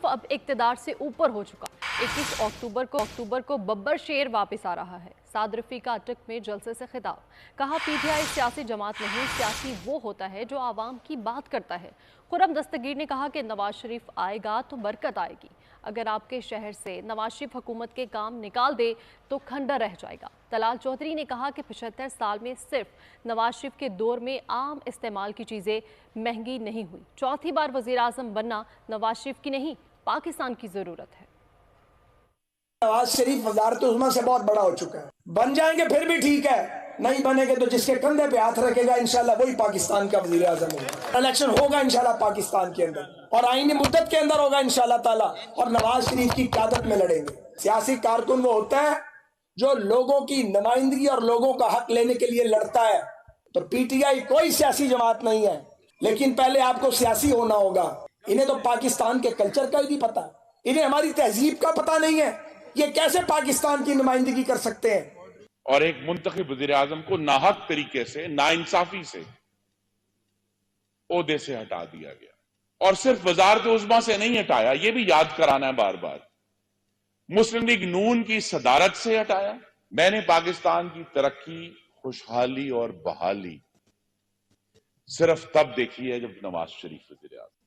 अब इक्तदार से ऊपर हो चुका। 21 अक्टूबर को बब्बर शेर वापस आ रहा है। साद रफीका अटक में जलसे से खिताब, कहा पीटीआई सियासी जमात नहीं, सियासी वो होता है जो आवाम की बात करता है। खुर्रम दस्तगीर ने कहा कि नवाज शरीफ आएगा तो बरकत आएगी। अगर आपके शहर से नवाज शरीफ हुकूमत के काम निकाल दे तो खंडर रह जाएगा। तलाल चौधरी ने कहा कि 75 साल में सिर्फ नवाज शरीफ के दौर में आम इस्तेमाल की चीज़ें महंगी नहीं हुई। चौथी बार वज़ीर आज़म बनना नवाज शरीफ की नहीं, पाकिस्तान की ज़रूरत है। नवाज शरीफ वज़ारत उज़्मा से बहुत बड़ा हो चुका है। बन जाएंगे फिर भी ठीक है, नहीं बनेंगे तो जिसके कंधे पे हाथ रखेगा इंशाल्लाह वही पाकिस्तान का वज़ीर आज़म होगा। इलेक्शन होगा इंशाल्लाह पाकिस्तान के अंदर और आईनी मुद्दत के अंदर होगा इंशाल्लाह ताला, और नवाज शरीफ की क़यादत में लड़ेंगे। सियासी कारकुन वो होता है जो लोगों की नुमाइंदगी और लोगों का हक लेने के लिए लड़ता है। तो पीटीआई कोई सियासी जमात नहीं है, लेकिन पहले आपको सियासी होना होगा। इन्हें तो पाकिस्तान के कल्चर का ही नहीं पता, इन्हें हमारी तहजीब का पता नहीं है। ये कैसे पाकिस्तान की नुमाइंदगी कर सकते हैं? और एक मुंतखब वज़ीर आज़म को नाहक तरीके से, नाइंसाफी से ओहदे से हटा दिया गया। और सिर्फ वज़ारत उज़्मा से नहीं हटाया, यह भी याद कराना है बार बार, मुस्लिम लीग नून की सदारत से हटाया। मैंने पाकिस्तान की तरक्की, खुशहाली और बहाली सिर्फ तब देखी है जब नवाज शरीफ वज़ीर आज़म